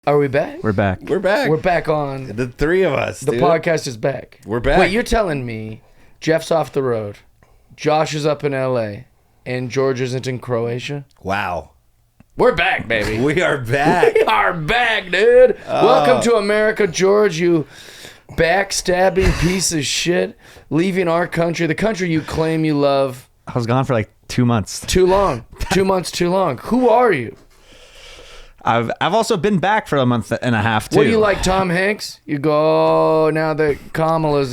Are we back? We're back. We're back. We're back on. The three of us. The podcast is back. We're back. Wait, you're telling me Jeff's off the road, Josh is up in L.A., and George isn't in Croatia? Wow. We're back, baby. We are back. We are back, dude. Welcome to America, George, you backstabbing piece of shit. Leaving our country, the country you claim you love. I was gone for like 2 months. Too long. 2 months too long. Who are you? I've also been back for a month and a half too. What do you like, Tom Hanks? You go, oh, now that Kamala's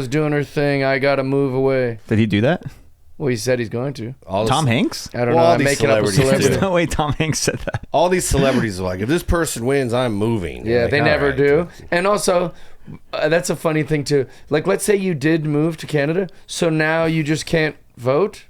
doing her thing, I gotta move away. Did he do that? Well, he said he's going to. Tom Hanks? I don't know. I'm making up a celebrity. There's no way Tom Hanks said that. All these celebrities are like, if this person wins, I'm moving. Yeah, like, they never right. do. And also, that's a funny thing too. Like, let's say you did move to Canada, so now you just can't vote?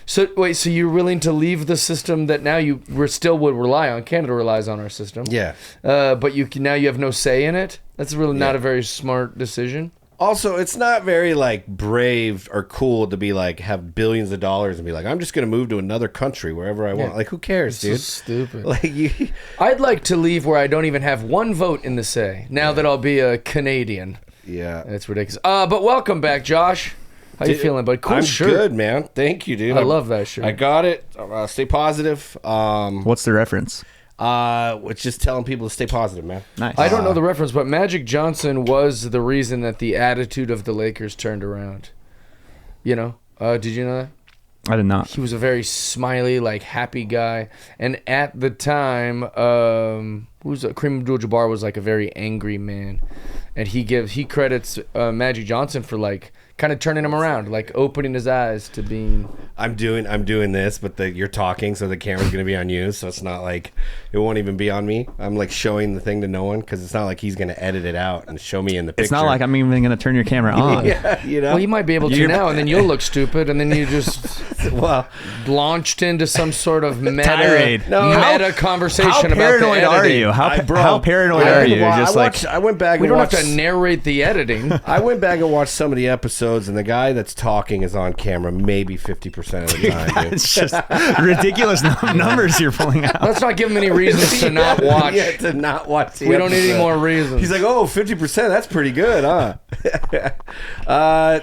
So wait, so you're willing to leave the system that now we still would rely on? Canada relies on our system. Yeah. But now you have no say in it? That's really not a very smart decision. Also, it's not very like brave or cool to be like have billions of dollars and be like, I'm just gonna move to another country wherever I want. Like, who cares, dude? So stupid. Like I'd like to leave where I don't even have one vote in the say. Now that I'll be a Canadian. Yeah. That's ridiculous. But welcome back, Josh. How you feeling, bud? Cool shirt. I'm good, man. Thank you, dude. I love that shirt. I got it. Stay positive. What's the reference? It's just telling people to stay positive, man. Nice. I don't know the reference, but Magic Johnson was the reason that the attitude of the Lakers turned around. You know? Did you know that? I did not. He was a very smiley, like, happy guy. And at the time, Kareem Abdul-Jabbar was, like, a very angry man. And he credits Magic Johnson for, like, kind of turning him around, like opening his eyes to being. I'm doing this, but you're talking, so the camera's gonna be on you, so it's not like it won't even be on me. I'm like showing the thing to no one because it's not like he's gonna edit it out and show me in the picture. It's not like I'm even gonna turn your camera on. Yeah, you know. Well, you might be able to now, and then you'll look stupid, and then you just launched into some sort of meta conversation how about the paranoid editing. are you? How paranoid are you? I went back. We and don't watched, have to narrate the editing. I went back and watched some of the episodes, and the guy that's talking is on camera maybe 50% of the time. Dude. It's just ridiculous numbers you're pulling out. Let's not give him any reasons to not watch. Yeah, to not watch the We episode. don't need any more reasons. He's like, 50%, that's pretty good, huh?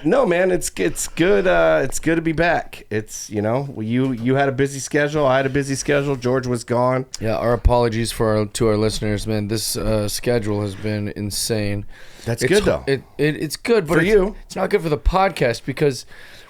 No, man, it's good. It's good to be back. It's, you had a busy schedule. I had a busy schedule. George was gone. Yeah, our apologies to our listeners, man. This schedule has been insane. It's good, though. It's good, but it's not good for the podcast because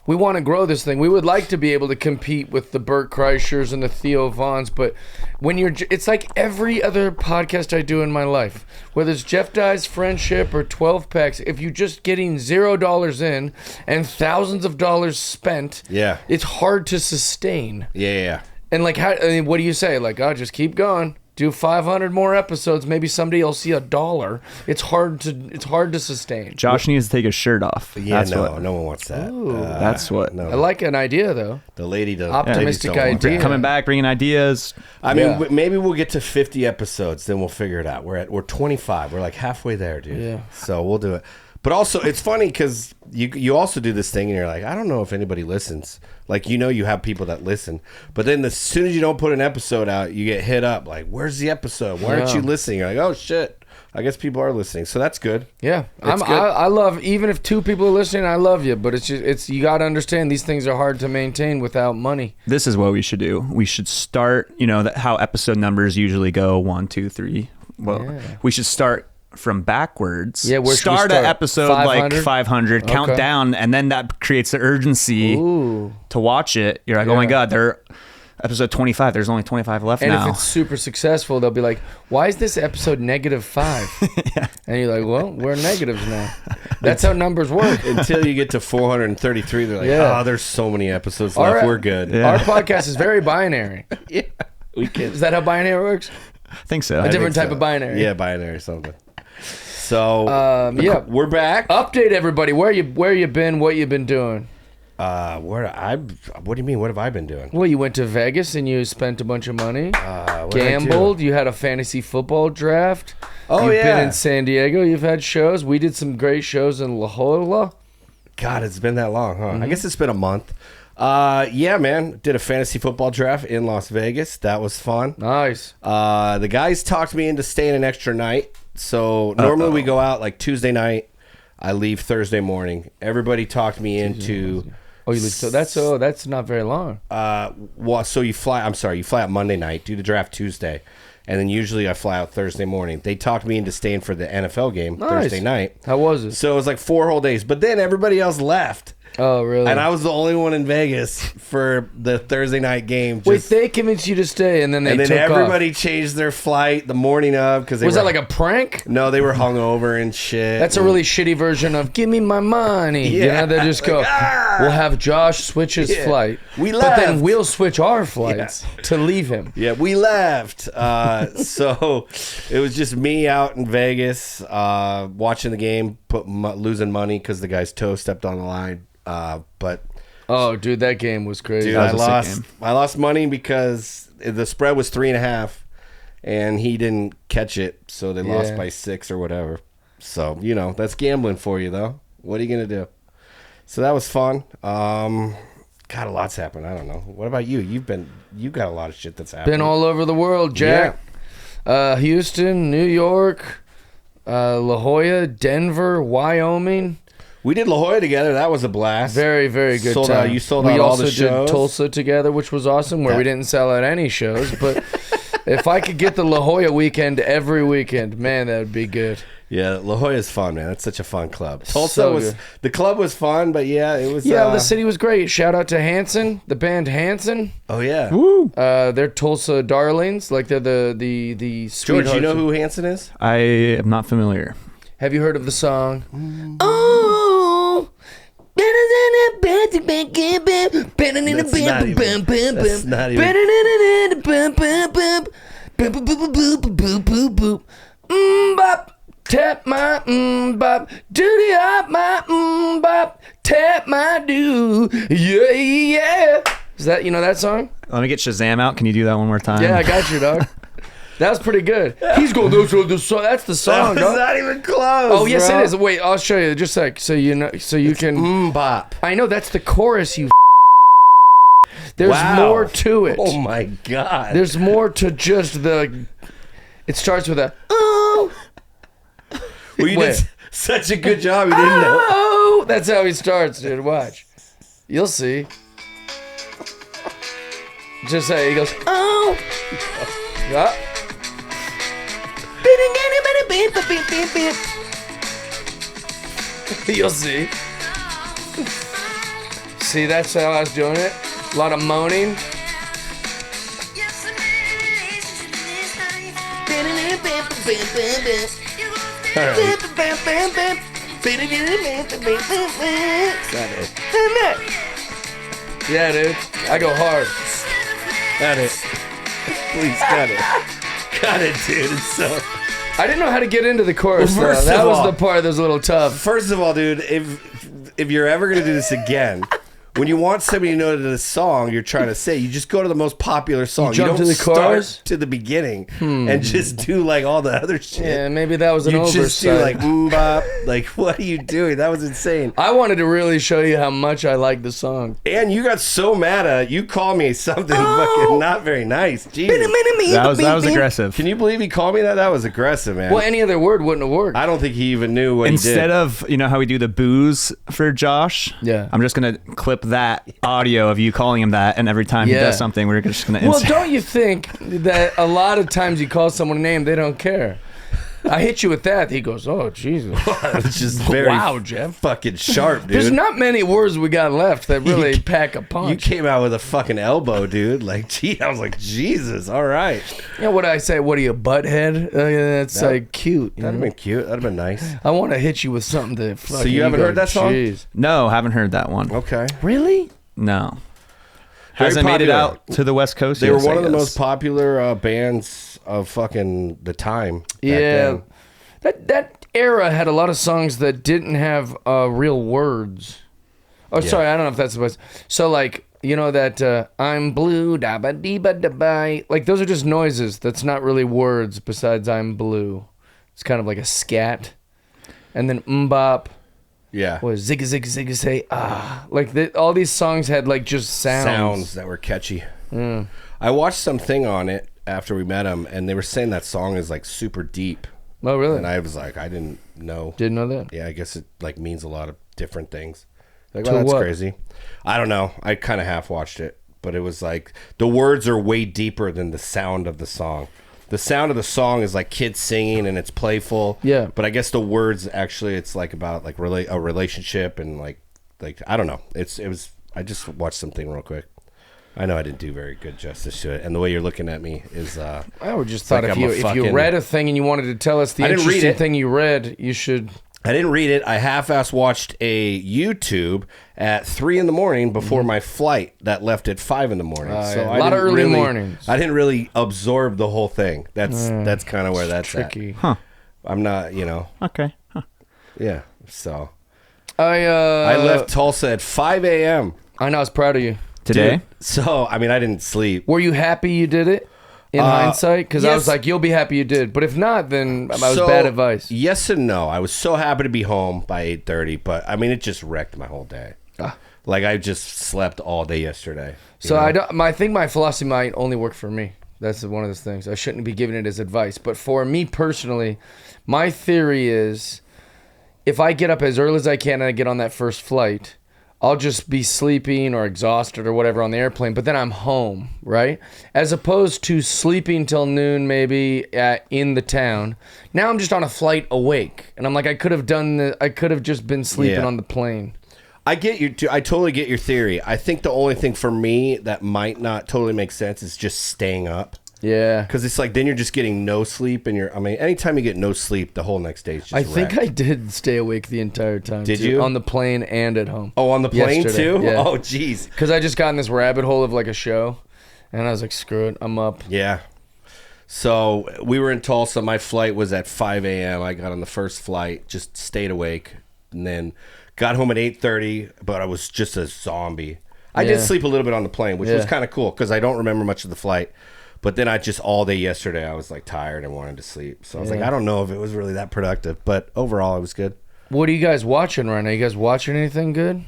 we want to grow this thing. We would like to be able to compete with the Bert Kreischers and the Theo Vaughns, but it's like every other podcast I do in my life, whether it's Jeff Dye's Friendship or 12 Packs, if you're just getting $0 in and thousands of dollars spent, it's hard to sustain. Yeah. And like, what do you say? Like, just keep going. Do 500 more episodes. Maybe someday you'll see $1. It's hard to sustain. Josh needs to take his shirt off. Yeah, no one wants that. That's what. I like an idea though. The lady does. Optimistic idea. Coming back, bringing ideas. I mean, maybe we'll get to 50 episodes, then we'll figure it out. We're 25. We're like halfway there, dude. Yeah. So we'll do it. But also, it's funny because you also do this thing and you're like, I don't know if anybody listens. Like, you have people that listen. But then as soon as you don't put an episode out, you get hit up. Like, where's the episode? Why aren't you listening? You're like, oh, shit. I guess people are listening. So that's good. Yeah. Good. I love, even if 2 people are listening, I love you. But you got to understand these things are hard to maintain without money. This is what we should do. We should start, how episode numbers usually go 1, 2, 3. Well, we should start from backwards. Yeah, where start at episode 500? Like 500, count down, and then that creates the urgency to watch it. You're like, oh my God, they're episode 25. There's only 25 left now. And if it's super successful, they'll be like, why is this episode -5? And you're like, well, we're negatives now. That's how numbers work. Until you get to 433, they're like, there's so many episodes left. We're good. Yeah. Our podcast is very binary. Yeah, we can. Is that how binary works? I think so. A different type of binary. Yeah, binary something. So we're back. Update everybody. Where you been? What you been doing? What do you mean? What have I been doing? Well, you went to Vegas and you spent a bunch of money. Gambled. You had a fantasy football draft. You've been in San Diego. You've had shows. We did some great shows in La Jolla. God, it's been that long, huh? I guess it's been a month. Yeah, man. Did a fantasy football draft in Las Vegas. That was fun. Nice. The guys talked me into staying an extra night. So normally we go out like Tuesday night. I leave Thursday morning. Everybody talked me into. Oh, you leave. So that's not very long. Well, so you fly. I'm sorry, you fly out Monday night. Do the draft Tuesday, and then usually I fly out Thursday morning. They talked me into staying for the NFL game Thursday night. How was it? So it was like 4 whole days. But then everybody else left. Oh, really? And I was the only one in Vegas for the Thursday night game. Wait, they convinced you to stay, and then took everybody off. changed their flight the morning of because was that like a prank? No, they were hungover and shit. That's a really shitty version of "Give me my money." Yeah, they just go. We'll have Josh switch his flight. We left, but then we'll switch our flights to leave him. Yeah, we left. So it was just me out in Vegas watching the game, losing money because the guy's toe stepped on the line. But oh, dude, that game was crazy. Dude, I lost money because the spread was 3.5, and he didn't catch it, so they lost by 6 or whatever. So that's gambling for you, though. What are you gonna do? So that was fun. God, a lot's happened. I don't know. What about you? You got a lot of shit that's happened. Been all over the world, Jack. Yeah. Houston, New York, La Jolla, Denver, Wyoming. We did La Jolla together. That was a blast. Very, very good time. You sold out all the shows. We also did Tulsa together, which was awesome, where we didn't sell out any shows. But if I could get the La Jolla weekend every weekend, man, that would be good. Yeah, La Jolla is fun, man. That's such a fun club. Tulsa the club was fun, but it was. Yeah, the city was great. Shout out to Hanson, the band Hanson. Oh yeah, woo! They're Tulsa darlings. Like they're the George, you know who Hanson is? I am not familiar. Have you heard of the song? Oh. That's not even. Tap my bop, doody up my bop, tap my do, yeah. Is that that song? Let me get Shazam out. Can you do that one more time? Yeah, I got you, dog. That was pretty good. He's going, that's the song, That's not even close. Oh, yes, it is. Wait, I'll show you. Just like, so you can. Bop. I know, that's the chorus, you. There's more to it. Oh, my God. There's more to just the. It starts with a. Oh. Well, you did such a good job. You didn't know. Oh. That's how he starts, dude. Watch. You'll see. Just say, he goes, oh. Yeah. You'll see. See, that's how I was doing it. A lot of moaning. Yeah, dude. I go hard. Got it. Please, got it. Got it, dude. It's so. I didn't know how to get into the chorus, though. That was the part that was a little tough. First of all, dude, if you're ever going to do this again, when you want somebody to know the song you're trying to say, you just go to the most popular song. You don't to the chorus? Start to the beginning and just do like all the other shit. Yeah, maybe that was an oversight. You just do like bop. Like, what are you doing? That was insane. I wanted to really show you how much I like the song. And you got so mad you called me something fucking not very nice. Jesus. That was aggressive. Can you believe he called me that? That was aggressive, man. Well, any other word wouldn't have worked. I don't think he even knew what Instead he did. of, how we do the booze for Josh? Yeah. I'm just going to clip that audio of you calling him that, and every time he does something, we're just going to Well, don't you think that a lot of times you call someone a name, they don't care? I hit you with that. He goes, oh, Jesus. It's just very Jeff. fucking sharp, dude. There's not many words we got left that really pack a punch. You came out with a fucking elbow, dude. Like, gee, I was like, Jesus, all right. Yeah, what I say? What are you, butthead? That's like cute. That'd have been cute. That'd have been nice. I want to hit you with something to fucking. So you haven't heard that song? Jeez. No, haven't heard that one. Okay. Really? No. Very Hasn't made it popular. out to the West Coast They yet, were one I of the guess. most popular bands of fucking the time. Back Yeah. then. That era had a lot of songs that didn't have real words. Oh, sorry, I don't know if that's the best. So, like, you know that I'm blue, da ba dee ba da bye. Like, those are just noises. That's not really words besides I'm blue. It's kind of like a scat. And then mbop. Yeah. Was Zig Zig Zig Zag. Like all these songs had like just sounds that were catchy. I watched something on it after we met him, and they were saying that song is like super deep. Oh, really? And I was like, I didn't know. Didn't know that? Yeah, I guess it like means a lot of different things. Like, well, that's crazy. I don't know. I kind of half watched it, but it was like the words are way deeper than the sound of the song. The sound of the song is like kids singing and it's playful. Yeah. But I guess the words actually, it's like about like a relationship and like I don't know. It was. I just watched something real quick. I know I didn't do very good justice to it, and the way you're looking at me is. I would just thought if you read a thing and you wanted to tell us the interesting thing you read, you should. I didn't read it. I half-ass watched a YouTube at 3 a.m. before my flight that left at 5 a.m. So a lot of early mornings. I didn't really absorb the whole thing. That's kind of where that's tricky. At. Huh. I'm not, Okay. Huh. Yeah. So I left Tulsa at 5 a.m. I know. I was proud of you. Today? Dude, so, I mean, I didn't sleep. Were you happy you did it in hindsight? Because I was like, you'll be happy you did. But if not, then that was bad advice. Yes and no. I was so happy to be home by 8:30, but I mean, it just wrecked my whole day. Like, I just slept all day yesterday. So I think my philosophy might only work for me. That's one of those things. I shouldn't be giving it as advice. But for me personally, my theory is if I get up as early as I can and I get on that first flight, I'll just be sleeping or exhausted or whatever on the airplane, but then I'm home, right? As opposed to sleeping till noon maybe in the town. Now I'm just on a flight awake, and I'm like, I could have just been sleeping on the plane. I totally get your theory. I think the only thing for me that might not totally make sense is just staying up. Yeah. Because it's like then you're just getting no sleep, and anytime you get no sleep, the whole next day is just think I did stay awake the entire time. Did you? On the plane and at home. Oh, on the plane too? Yeah. Oh, jeez. Because I just got in this rabbit hole of like a show, and I was like, screw it, I'm up. Yeah. So we were in Tulsa. My flight was at 5 a.m. I got on the first flight, just stayed awake, and then got home at 8:30, but I was just a zombie. I did sleep a little bit on the plane, which was kind of cool because I don't remember much of the flight. But then all day yesterday, I was like tired and wanted to sleep. So I was like, I don't know if it was really that productive, but overall, it was good. What are you guys watching right now? You guys watching anything good?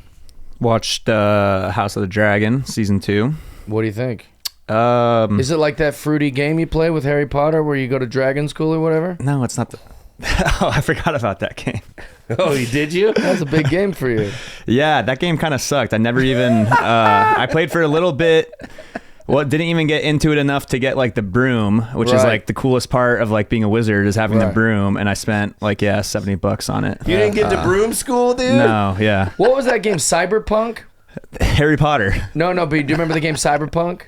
Watched House of the Dragon season 2. What do you think? Is it like that fruity game you play with Harry Potter where you go to dragon school or whatever? No, it's not. Oh, I forgot about that game. Oh, did you? That's a big game for you. Yeah, that game kind of sucked. I never even. I played for a little bit. Well, didn't even get into it enough to get like the broom, which is like the coolest part of like being a wizard is having the broom. And I spent like $70 on it. You didn't get to broom school, dude? No, yeah. What was that game? Cyberpunk? Harry Potter. No, but do you remember the game Cyberpunk?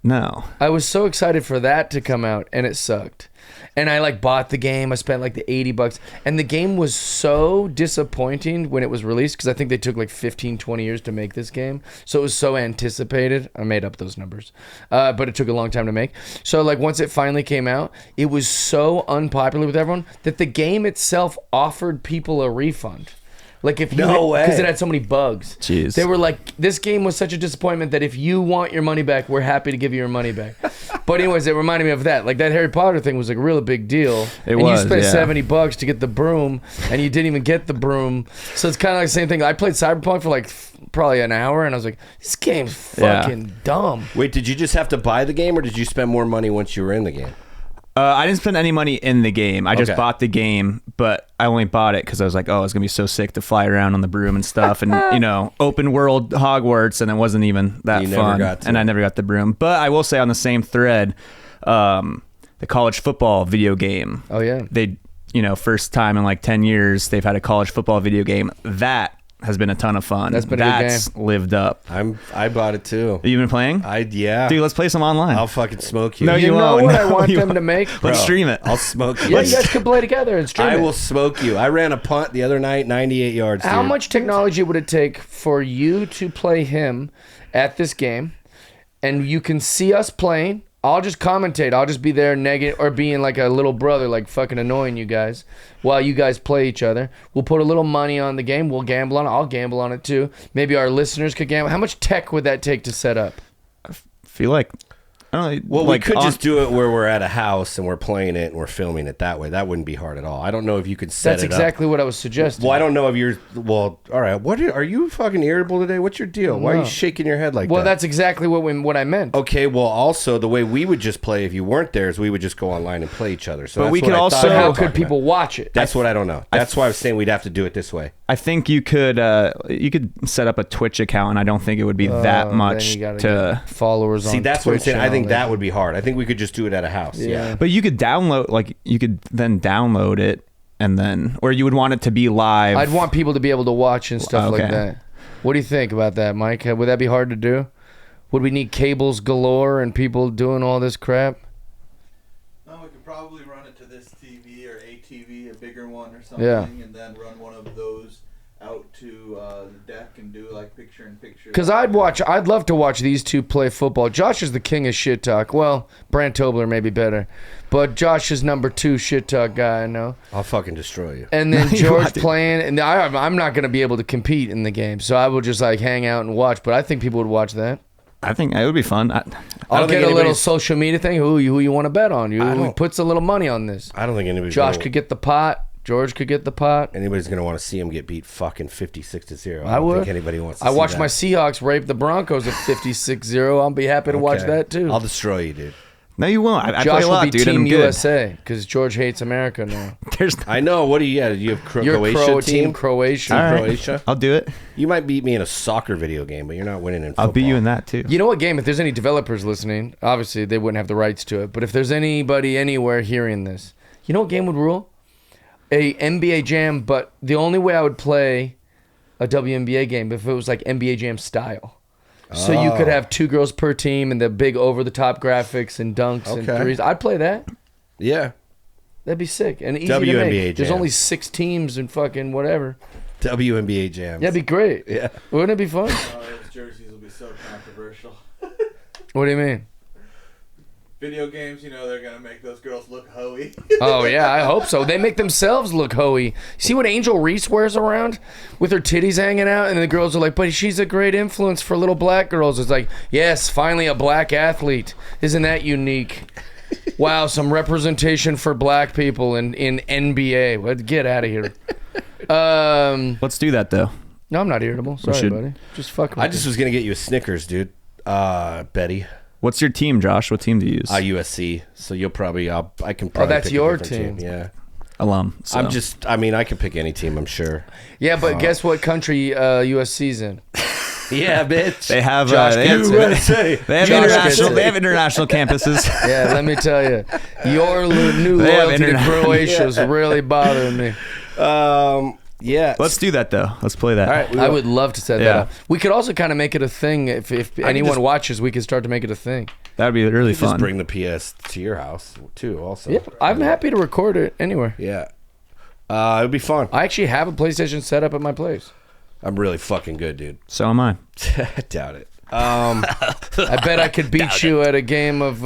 No. I was so excited for that to come out, and it sucked. And I like bought the game. I spent like the $80, and the game was so disappointing when it was released because I think they took like 15, 20 years to make this game. So it was so anticipated. I made up those numbers, but it took a long time to make. So like once it finally came out, it was so unpopular with everyone that the game itself offered people a refund. Like if you because it had so many bugs. Jeez. They were like, this game was such a disappointment that if you want your money back, we're happy to give you your money back. But anyways, it reminded me of that. Like that Harry Potter thing was like a real big deal. It was. You spent $70 to get the broom, and you didn't even get the broom. So it's kind of like the same thing. I played Cyberpunk for like probably an hour, and I was like, this game's fucking dumb. Wait, did you just have to buy the game, or did you spend more money once you were in the game? I didn't spend any money in the game. I just bought the game, but I only bought it because I was like, oh, it's going to be so sick to fly around on the broom and stuff. And, open world Hogwarts, and it wasn't even that fun. And I never got the broom. But I will say on the same thread, the college football video game. Oh, yeah. They, first time in like 10 years, they've had a college football video game. That has been a ton of fun. That's been a good game. Lived up. I bought it too. You been playing? Yeah. Dude, let's play some online. I'll fucking smoke you. No, you won't. know what I want them to make? Let's stream it. I'll smoke you. Yeah, you guys could play together and stream it. I will smoke you. I ran a punt the other night, 98 yards. How much technology would it take for you to play him at this game, and you can see us playing? I'll just commentate. I'll just be there negative or being like a little brother, like fucking annoying you guys while you guys play each other. We'll put a little money on the game. We'll gamble on it. I'll gamble on it too. Maybe our listeners could gamble. How much tech would that take to set up? I feel like I don't know. Well, we could just do it where we're at a house and we're playing it and we're filming it that way. That wouldn't be hard at all. I don't know if you could set That's it up. That's exactly what I was suggesting. Well, I don't know if you're... Well, all right. Are you fucking irritable today? What's your deal? Why are you shaking your head like that? Well, that's exactly what I meant. Okay, well, also, the way we would just play if you weren't there is we would just go online and play each other. So but that's we what could I also... thought How could people watch it? That's what I don't know. That's why I was saying we'd have to do it this way. I think you could set up a Twitch account, and I don't think it would be that much to... Followers on See, that's Twitch what I'm saying. I think that would be hard. I think we could just do it at a house. Yeah. But you could then download it, and then... Or you would want it to be live. I'd want people to be able to watch and stuff like that. What do you think about that, Mike? Would that be hard to do? Would we need cables galore and people doing all this crap? No, we could probably run it to this TV or a TV, a bigger one or something, and then run one of those out to the deck and do like picture-in-picture. Because I'd love to watch these two play football. Josh is the king of shit talk. Well, Brant Tobler may be better, but Josh is number 2 shit talk guy. I know. I'll fucking destroy you. And then George playing, and I'm not going to be able to compete in the game, so I will just like hang out and watch. But I think people would watch that. I think it would be fun. I'll get a little social media thing. Who you want to bet on? Who puts a little money on this? I don't think anybody's Josh could get the pot. George could get the pot. Anybody's going to want to see him get beat fucking 56-0. I would. Think anybody wants to see watched that. my Seahawks rape the Broncos at 56-0. I'll be happy to watch that too. I'll destroy you, dude. No, you won't. I Josh play a lot, will be dude. Team I'm good. USA because George hates America now. I know. What do you have? You have You're Croatia Team Croatia. All right. Croatia? I'll do it. You might beat me in a soccer video game, but you're not winning in football. I'll beat you in that too. You know what game? If there's any developers listening, obviously they wouldn't have the rights to it. But if there's anybody anywhere hearing this, you know what game would rule? A NBA Jam, but the only way I would play a WNBA game if it was like NBA Jam style. So you could have 2 girls per team and the big over-the-top graphics and dunks and threes. I'd play that. Yeah. That'd be sick and easy WNBA to make. Jam. There's only 6 teams and fucking whatever. WNBA Jam. That'd be great. Yeah. Wouldn't it be fun? Those jerseys will be so controversial. What do you mean? Video games, they're going to make those girls look hoey. Oh, yeah, I hope so. They make themselves look hoey. See what Angel Reese wears around with her titties hanging out? And the girls are like, but she's a great influence for little black girls. It's like, yes, finally a black athlete. Isn't that unique? Wow, some representation for black people in NBA. Well, get out of here. Let's do that, though. No, I'm not irritable. Sorry, buddy. Just fuck with I just was going to get you a Snickers, dude. Betty. What's your team, Josh? What team do you use? USC. So you'll probably, I can probably that's pick your a different team. Yeah. Alum. So. I can pick any team, I'm sure. Yeah, but guess what country USC's in? Yeah, bitch. They have USA. They have international campuses. Yeah, let me tell you, your new loyalty to Croatia is really bothering me. Yeah. Let's do that, though. Let's play that. All right, I would love to set that up. We could also kind of make it a thing. If anyone watches, we could start to make it a thing. That would be really fun. Just bring the PS to your house, too, also. Yeah, I'm happy to record it anywhere. Yeah. It would be fun. I actually have a PlayStation set up at my place. I'm really fucking good, dude. So am I. I doubt it. I bet I could beat you at a game of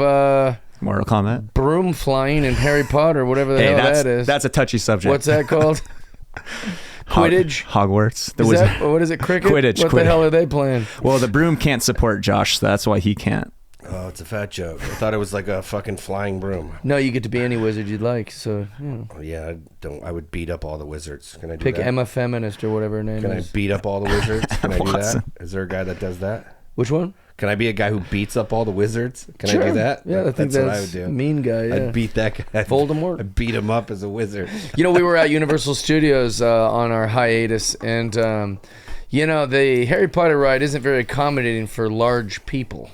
Mortal Kombat. broom flying and Harry Potter, whatever the hell that is. That's a touchy subject. What's that called? Quidditch? Hogwarts. What is it, cricket? Quidditch. What the hell are they playing? Well, the broom can't support Josh, so that's why he can't. Oh, it's a fat joke. I thought it was like a fucking flying broom. No, you get to be any wizard you'd like. So, Yeah, I would beat up all the wizards. Can I do pick that? Emma Feminist or whatever her name Can I is. beat up all the wizards? Can I do that? Awesome. Is there a guy that does that? Which one? Can I be a guy who beats up all the wizards? Can Sure. I do that? Yeah, I think that's what I would do. mean guy. Yeah. I'd beat that guy. Voldemort. I'd beat him up as a wizard. We were at Universal Studios on our hiatus, and the Harry Potter ride isn't very accommodating for large people.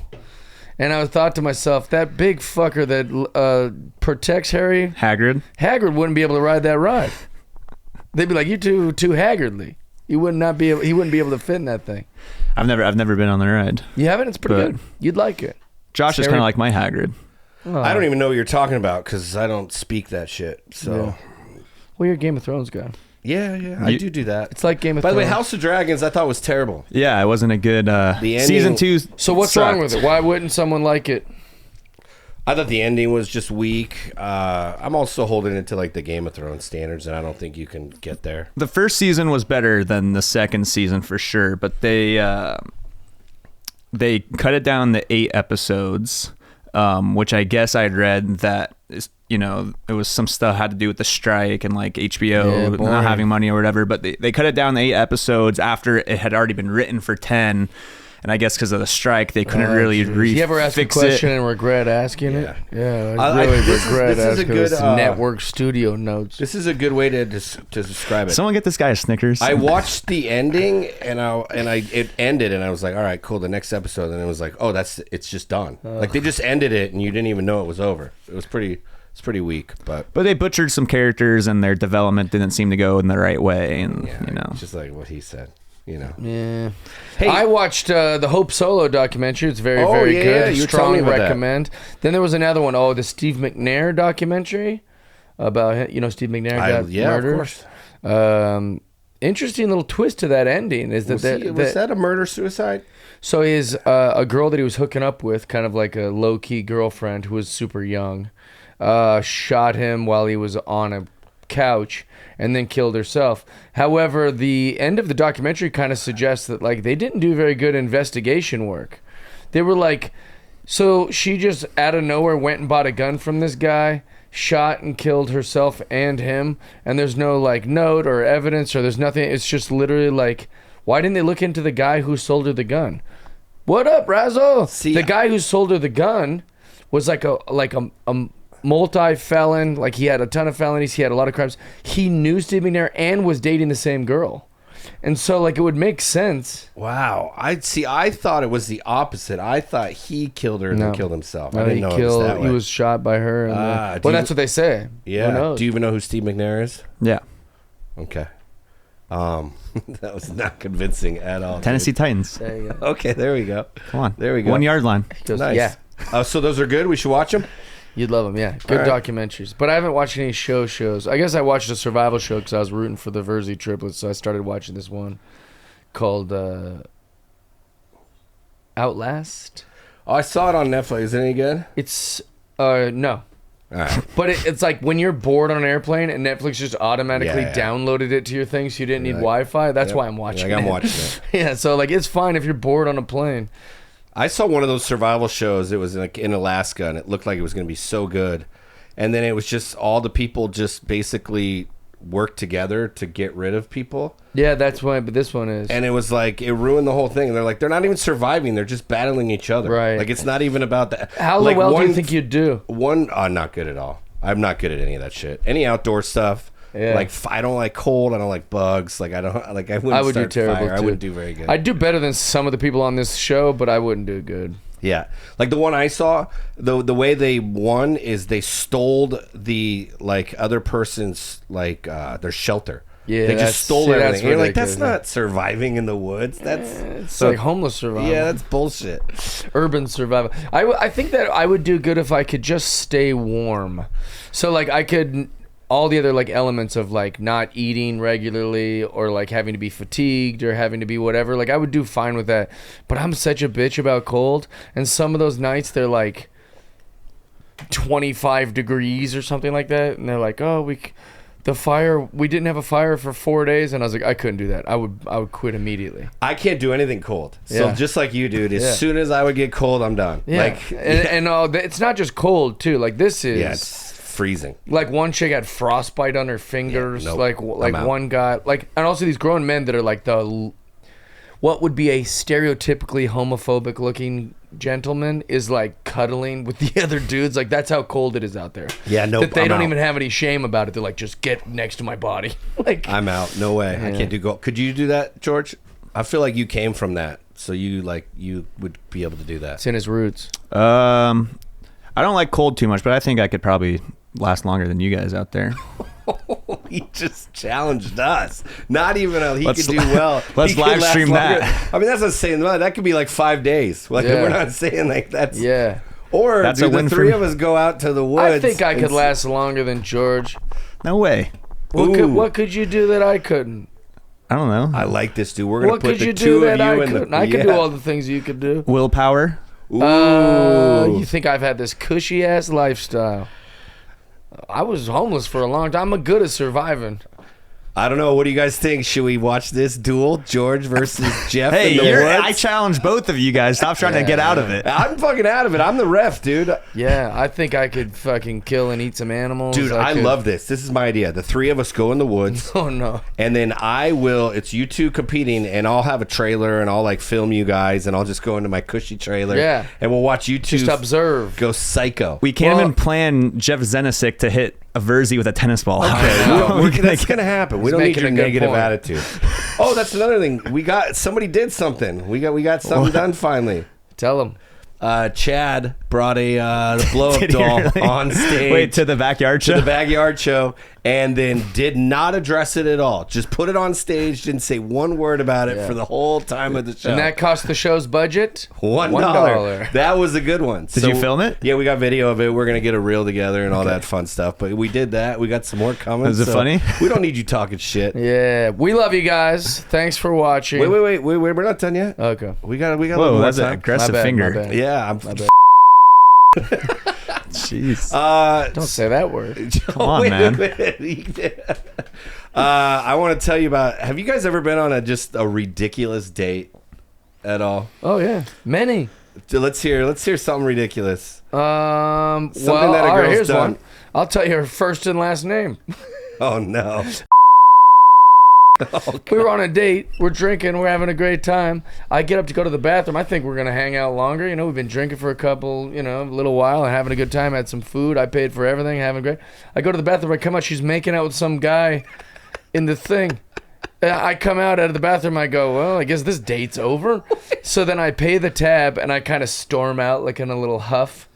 And I thought to myself, that big fucker that protects Harry, Hagrid wouldn't be able to ride that ride. They'd be like, "You're too haggardly. He wouldn't be able to fit in that thing." I've never been on the ride. You haven't? It's pretty good. You'd like it. Josh is kind of like my Hagrid. Oh. I don't even know what you're talking about because I don't speak that shit. So, Well, you're a Game of Thrones guy. yeah, I do that. It's like Game of By Thrones. the way, House of Dragons I thought was terrible. Yeah, it wasn't a good The ending- season 2. So what's wrong with it? Why wouldn't someone like it? I thought the ending was just weak. I'm also holding it to like the Game of Thrones standards, and I don't think you can get there. The first season was better than the second season for sure, but they cut it down to 8 episodes. which I guess I'd read that it was some stuff had to do with the strike and like HBO not having money or whatever. But they cut it down to 8 episodes after it had already been written for 10. And I guess because of the strike, they couldn't really refix You ever ask a question and regret asking it? Yeah, I really regret asking this network studio notes. This is a good way to describe it. Someone get this guy a Snickers. I watched the ending, and it ended, and I was like, all right, cool, the next episode. And it was like, oh, it's just done. Like, they just ended it, and you didn't even know it was over. It's pretty weak, but they butchered some characters, and their development didn't seem to go in the right way, and just like what he said. Yeah. Hey, I watched the Hope Solo documentary. It's very, very good. You strong recommend. Then there was another one. The Steve McNair documentary about Steve McNair got murdered. Of course. Interesting little twist to that ending is was that a murder suicide? So his a girl that he was hooking up with, kind of like a low key girlfriend who was super young, shot him while he was on a couch and then killed herself. However, the end of the documentary kind of suggests that like they didn't do very good investigation work. They were like, so she just out of nowhere went and bought a gun from this guy, shot and killed herself and him, and there's no like note or evidence or there's nothing. It's just literally like, why didn't they look into the guy who sold her the gun? What up, Razzo? The guy who sold her the gun was like a multi-felon, like he had a ton of felonies, he had a lot of crimes. He knew Steve McNair and was dating the same girl. And so like it would make sense. Wow. I thought it was the opposite. I thought he killed her and then killed himself. I didn't know it was that way. He was shot by her. And that's what they say. Yeah. Do you even know who Steve McNair is? Yeah. Okay. That was not convincing at all. Tennessee Titans. Okay, there we go. Come on. There we go. 1 yard line. Nice. Yeah. So those are good? We should watch them? You'd love them, yeah. Good documentaries. But I haven't watched any shows. I guess I watched a survival show because I was rooting for the Verzi triplets, so I started watching this one called Outlast. Oh, I saw it on Netflix. Is it any good? It's, no. All right. But it's like when you're bored on an airplane and Netflix just automatically downloaded it to your thing so you didn't need Wi-Fi. That's why I'm watching it. I'm watching it. Yeah, so like it's fine if you're bored on a plane. I saw one of those survival shows. It was like in Alaska, and it looked like it was going to be so good. And then it was just all the people just basically worked together to get rid of people. Yeah, that's why. But this one is. And it was like it ruined the whole thing. They're like they're not even surviving. They're just battling each other. Right. Like it's not even about that. How like well do you think you'd do? Not good at all. I'm not good at any of that shit. Any outdoor stuff. Yeah. Like I don't like cold. I don't like bugs. Like I would do terrible. Fire. I wouldn't do very good. I'd do better than some of the people on this show, but I wouldn't do good. Yeah, like the one I saw, the way they won is they stole the like other person's like their shelter. Yeah, they just stole everything. You're like, that's not surviving in the woods. It's like homeless survival. Yeah, that's bullshit. Urban survival. I think that I would do good if I could just stay warm. So like I could. All the other like elements of like not eating regularly or like having to be fatigued or having to be whatever, like I would do fine with that. But I'm such a bitch about cold, and some of those nights they're like 25 degrees or something like that, and they're like, oh, we didn't have a fire for 4 days, and I was like, I couldn't do that. I would quit immediately. I can't do anything cold. So just like you, dude, as soon as I would get cold, I'm done. Yeah. Like and it's not just cold too. Like this is it's freezing. Like one chick had frostbite on her fingers. Like one guy, like, and also these grown men that are like what would be a stereotypically homophobic looking gentleman is like cuddling with the other dudes. Like that's how cold it is out there. Yeah, no, that they don't even have any shame about it. They're like, just get next to my body. Like I'm out. No way. Yeah. I can't do cold. Could you do that, George? I feel like you came from that, so you would be able to do that. It's in his roots. I don't like cold too much, but I think I could probably last longer than you guys out there. He just challenged us. Not even he could do well. Let's live stream that. I mean, that's not saying that could be like 5 days. Like we're not saying like that's Or that's the three of us go out to the woods. I think I could last longer than George. No way. What could you do that I couldn't? I don't know. I like this, dude. We're gonna put the two of you in the. I could do all the things you could do. Willpower. You think I've had this cushy ass lifestyle? I was homeless for a long time. I'm good at surviving. I don't know. What do you guys think? Should we watch this duel, George versus Jeff? Hey, I challenge both of you guys. Stop trying to get out of it. I'm fucking out of it. I'm the ref, dude. Yeah, I think I could fucking kill and eat some animals. Dude, I love this. This is my idea. The three of us go in the woods. Oh, no. And then it's you two competing, and I'll have a trailer, and I'll like film you guys, and I'll just go into my cushy trailer. Yeah. And we'll watch you two just observe. go psycho. We can't even plan Jeff Zenisic to hit a Verzi with a tennis ball. Okay, that's going to happen. We don't need your negative point. attitude. Oh, that's another thing. Somebody did something. We got something done finally. Tell them. Chad brought the blow-up doll on stage. Wait, to the backyard show? To the backyard show, and then did not address it at all. Just put it on stage, didn't say one word about it for the whole time of the show. And that cost the show's budget? $1. That was a good one. Did you film it? Yeah, we got video of it. We're going to get a reel together and all that fun stuff. But we did that. We got some more coming. Was it funny? We don't need you talking shit. Yeah. We love you guys. Thanks for watching. Wait. We're not done yet. Okay. We got a little Whoa, more that's an time. aggressive My bad, finger. my bad. Yeah, I'm. Jeez. Don't say that word. Come on, man. I want to tell you about. Have you guys ever been on just a ridiculous date at all? Oh, yeah. Many. Let's hear something ridiculous. Well, that a all right, girl's here's done. one. I'll tell you her first and last name. Oh no. We were on a date. We're drinking. We're having a great time. I get up to go to the bathroom. I think we're going to hang out longer. You know, we've been drinking for a little while and having a good time. Had some food. I paid for everything. Having great. I go to the bathroom. I come out. She's making out with some guy in the thing. I come out of the bathroom. I go, well, I guess this date's over. So then I pay the tab and I kind of storm out like in a little huff.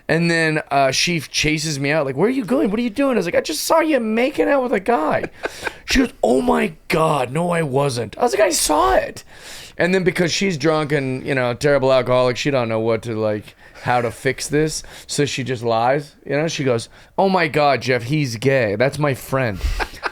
And then she chases me out, like, where are you going? What are you doing? I was like, I just saw you making out with a guy. She goes, oh my God, no, I wasn't. I was like, I saw it. And then because she's drunk and, terrible alcoholic, she don't know how to fix this. So she just lies. She goes, oh my God, Jeff, he's gay. That's my friend.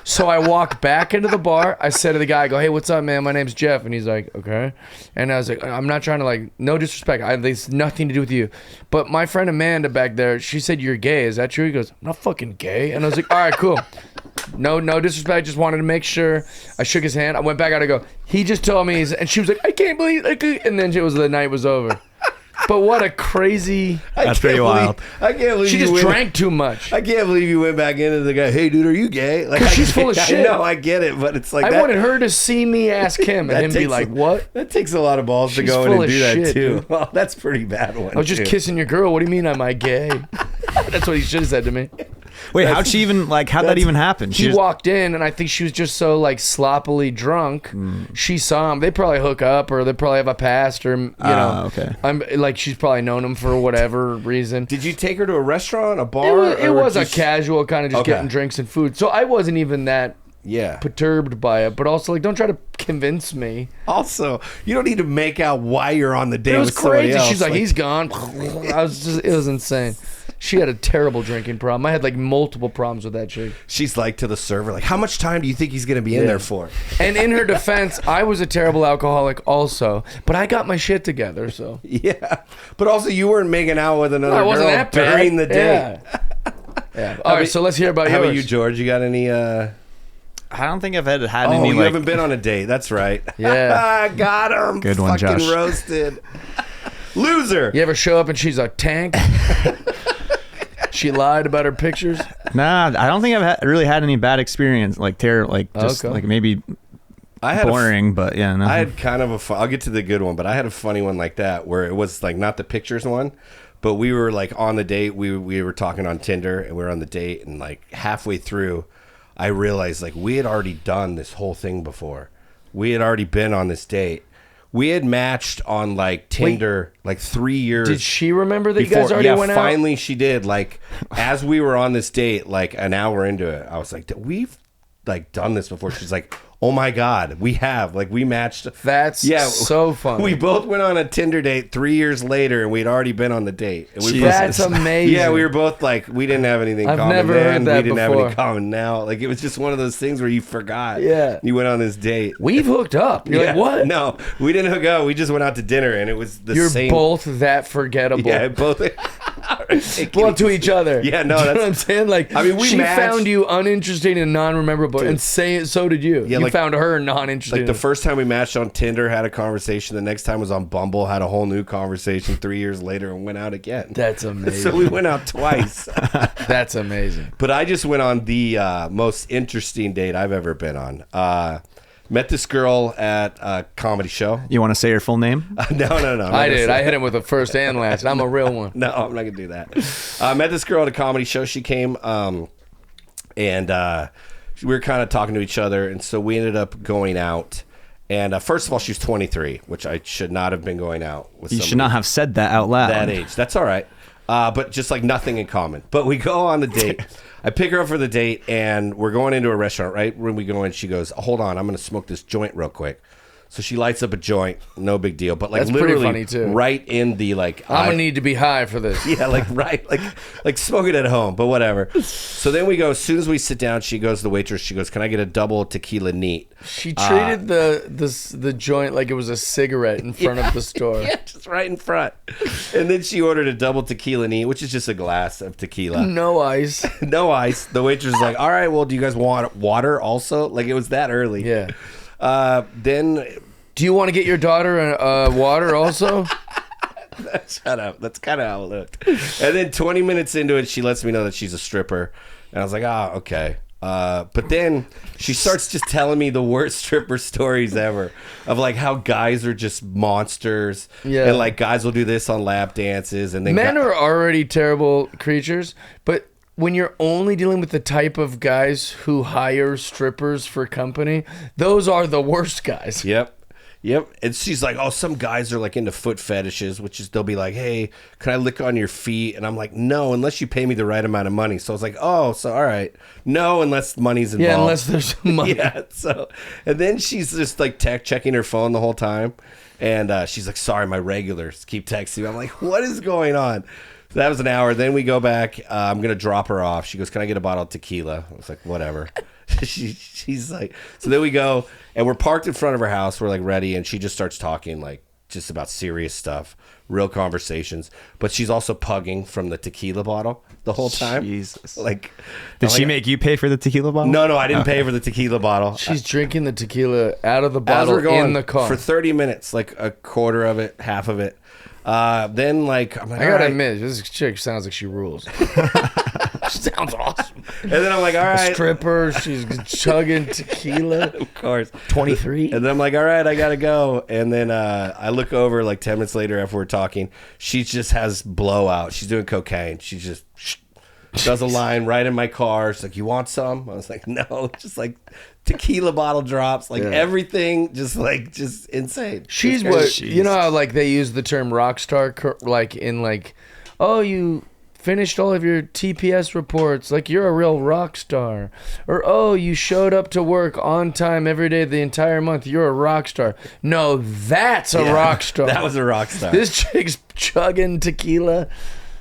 So I walked back into the bar. I said to the guy, I go, hey, what's up, man? My name's Jeff. And he's like, okay. And I was like, I'm not trying to, no disrespect. There's nothing to do with you. But my friend Amanda back there, she said, you're gay. Is that true? He goes, I'm not fucking gay. And I was like, all right, cool. No disrespect. I just wanted to make sure. I shook his hand. I went back out. I go, he just told me. And she was like, I can't believe it. And then the night was over. But what a crazy... That's pretty wild. I can't believe she just drank too much. I can't believe you went back into the guy, hey, dude, are you gay? She's full of shit. I know, I get it, but it's like I wanted her to see me ask him and him be like, what? That takes a lot of balls to go in and do that, too. Well, that's a pretty bad one, I was just kissing your girl. What do you mean, am I gay? That's what he should have said to me. Wait, how'd that even happen? He walked in, and I think she was just so sloppily drunk. She saw him. They probably hook up, or they probably have a past, or okay. I'm she's probably known him for whatever reason. Did you take her to a restaurant, a bar? It was a casual kind of just getting drinks and food. So I wasn't even that perturbed by it. But also, don't try to convince me. Also, you don't need to make out why you're on the date. It was with somebody crazy. else. She's like, he's gone. It was insane. She had a terrible drinking problem. I had multiple problems with that chick. She's to the server, how much time do you think he's going to be in there for? And in her defense, I was a terrible alcoholic also, but I got my shit together, so. Yeah. But also, you weren't making out with another girl that bad. during the date. Yeah. All right, so let's hear about yours. How about you, George? You got any... I don't think I've had any... Oh, you haven't been on a date. That's right. Yeah. Got him. Good one, fucking Josh. Roasted. Loser. You ever show up and she's a tank? She lied about her pictures? Nah, I don't think I've really had any bad experience, maybe boring, but yeah. No. I had kind of a fun... I'll get to the good one, but I had a funny one like that where it was not the pictures one, but we were on the date. We were talking on Tinder, and we were on the date, and halfway through, I realized we had already done this whole thing before. We had already been on this date. We had matched on Tinder 3 years. Did she remember that before. You guys already went out? Finally she did. As we were on this date, an hour into it, I was like, we've done this before. She's like, oh my God, we have. We matched. That's so funny. We both went on a Tinder date 3 years later, and we'd already been on the date. And That's amazing. Yeah, we were both we didn't have anything I've common never then. heard that we didn't before. have any common now. It was just one of those things where you forgot. Yeah. You went on this date. We've hooked up. You're like, what? No, we didn't hook up. We just went out to dinner, and it was the same. You're both that forgettable. Yeah, both. Well, to each other. Yeah, no, Do you know that's what I'm saying. Like, I mean, we she matched. found you uninteresting and non-rememberable, and so did you. Yeah, you like- found her non-interesting. Like the first time we matched on Tinder, had a conversation. The next time was on Bumble, had a whole new conversation 3 years later and went out again. That's amazing. So we went out twice. That's amazing. But I just went on the most interesting date I've ever been on. Met this girl at a comedy show. You want to say her full name? No. I did. I hit him with a first and last. I'm a real one. No, I'm not gonna do that. I met this girl at a comedy show. She came, and we were kind of talking to each other, and so we ended up going out. And first of all, she was 23, which I should not have been going out with. You should not have said that out loud. That age. That's all right. But just like nothing in common. But we go on the date. I pick her up for the date, and we're going into a restaurant. Right when we go in, she goes, "Hold on, I'm going to smoke this joint real quick." So she lights up a joint, no big deal. But like That's pretty literally funny, too. right in the like. I'm gonna need to be high for this. Yeah, like right, like smoke it at home, but whatever. So then we go. As soon as we sit down, she goes to the waitress. She goes, "Can I get a double tequila neat?" She treated the joint like it was a cigarette in front of the store. Yeah, just right in front. And then she ordered a double tequila neat, which is just a glass of tequila. No ice. No ice. The waitress is like, "All right, well, do you guys want water also?" Like it was that early. Yeah. Then Do you want to get your daughter water also? shut up. That's kind of how it looked. And then 20 minutes into it, she lets me know that she's a stripper, and I was like, okay. But then she starts just telling me the worst stripper stories ever of like how guys are just monsters. Yeah. And like guys will do this on lap dances, and then Men are already terrible creatures, but when you're only dealing with the type of guys who hire strippers for company, those are the worst guys. Yep. And she's like, "Oh, some guys are like into foot fetishes, which is they'll be like, 'Hey, can I lick on your feet?' And I'm like, 'No, unless you pay me the right amount of money.' So I was like, 'Oh, so all right. No, unless money's involved.'" Yeah, unless there's money. Yeah. So, and then she's just like checking her phone the whole time. And she's like, "Sorry, my regulars keep texting me." I'm like, "What is going on?" So that was an hour. Then we go back. I'm going to drop her off. She goes, "Can I get a bottle of tequila?" I was like, "Whatever." She's like, so then we go and we're parked in front of her house. We're like ready. And she just starts talking like just about serious stuff, real conversations. But she's also pugging from the tequila bottle the whole time. Jesus. Like, Did she make you pay for the tequila bottle? No, I didn't pay for the tequila bottle. She's drinking the tequila out of the As bottle we're going in the car. for 30 minutes, like a quarter of it, half of it. Then like, I'm like, I gotta all right. admit, this chick sounds like she rules. Sounds awesome. And then I'm like, all right. Stripper, she's chugging tequila. Of course. 23. And then I'm like, all right, I gotta go. And then I look over like 10 minutes later after we're talking. She just has blowout. She's doing cocaine. She just does a line right in my car. She's like, "You want some?" I was like, "No." Just like tequila bottle drops, like everything, just insane. She's This what guy's- you know how like they use the term rock star like in like, "Oh, you finished all of your TPS reports, like you're a real rock star," or "Oh, you showed up to work on time every day the entire month, you're a rock star." No, that's a rock star. That was a rock star. This chick's chugging tequila,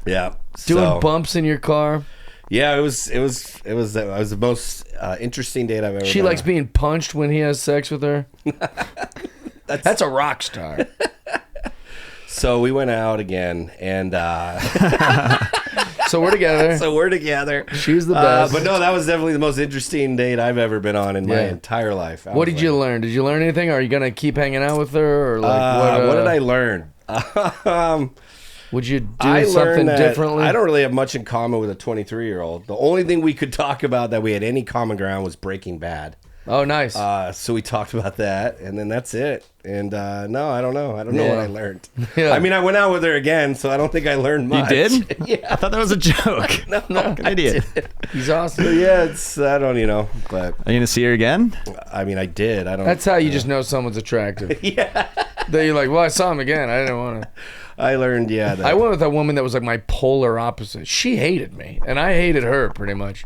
Yeah. doing bumps in your car. Yeah, it was the most interesting date I've ever. She been likes on. being punched when he has sex with her. That's a rock star. So we went out again, and So we're together. so we're together. She's the best. But no, that was definitely the most interesting date I've ever been on in my Yeah. entire life. What did you learn? Did you learn anything? Are you gonna keep hanging out with her, or like what did I learn? Would you do I learned something that differently? I don't really have much in common with a 23-year-old. The only thing we could talk about that we had any common ground was Breaking Bad. Oh, nice. So we talked about that, and then that's it. And no, I don't know. I don't know Yeah. what I learned. Yeah. I mean, I went out with her again, so I don't think I learned You much. did? Yeah. I thought that was a joke. No, Fucking idiot. He's awesome. But yeah, it's I don't, but Are you gonna see her again? I mean, I did. I don't. That's how you just know someone's attractive. Yeah. Then you're like, well, I saw him again. I didn't want to. I learned. Yeah. That, I went with a woman that was like my polar opposite. She hated me, and I hated her pretty much.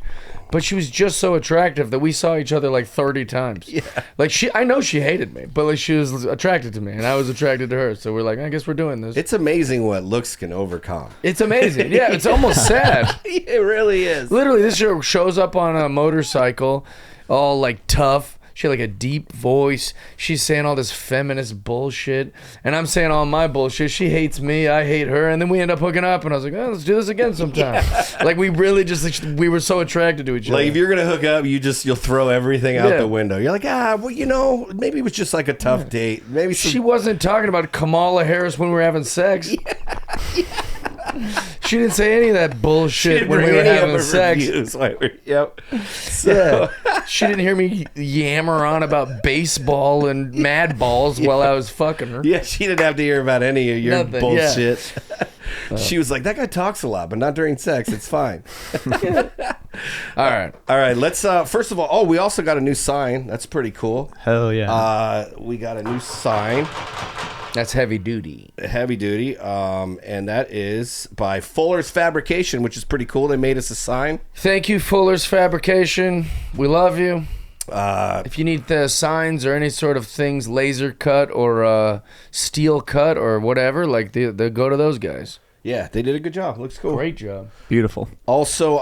But she was just so attractive that we saw each other like 30 times. Yeah. Like I know she hated me, but like she was attracted to me, and I was attracted to her. So we're like, I guess we're doing this. It's amazing what looks can overcome. It's amazing. Yeah, it's almost sad. It really is. Literally, this girl shows up on a motorcycle, all like tough. She had like a deep voice. She's saying all this feminist bullshit, and I'm saying all my bullshit. She hates me, I hate her, and then we end up hooking up. And I was like, oh, let's do this again sometime. Like we really just we were so attracted to each other. Like if you're gonna hook up, you'll throw everything out the window. You're like, well, maybe it was just like a tough date. Maybe she wasn't talking about Kamala Harris when we were having sex. She didn't say any of that bullshit when we were having sex. Yep. So. Yeah. She didn't hear me yammer on about baseball and mad balls while I was fucking her. Yeah, she didn't have to hear about any of your bullshit. Yeah. She was like, that guy talks a lot, but not during sex. It's fine. All right. Let's first of all, we also got a new sign. That's pretty cool. Hell yeah. We got a new sign. That's heavy duty. And that is by Fuller's Fabrication, which is pretty cool. They made us a sign. Thank you, Fuller's Fabrication. We love you. If you need the signs or any sort of things, laser cut or steel cut or whatever, like they go to those guys. Yeah, they did a good job. Looks cool. Great job. Beautiful. Also,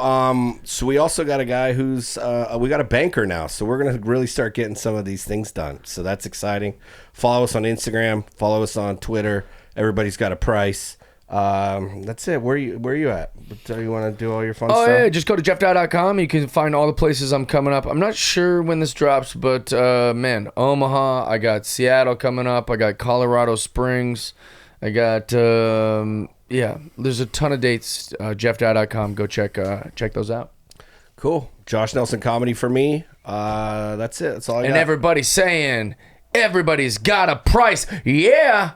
so we also got a guy who's we got a banker now, so we're gonna really start getting some of these things done. So that's exciting. Follow us on Instagram. Follow us on Twitter. Everybody's got a price. That's it. Where you at? Do you want to do all your fun stuff? Oh yeah, just go to jeffdye.com. You can find all the places I'm coming up. I'm not sure when this drops, but man, Omaha. I got Seattle coming up. I got Colorado Springs. I got. Yeah, there's a ton of dates. jeffdye.com. Go check those out. Cool. Josh Nelson Comedy for me. That's it. That's all I got. And everybody's saying, everybody's got a price. Yeah.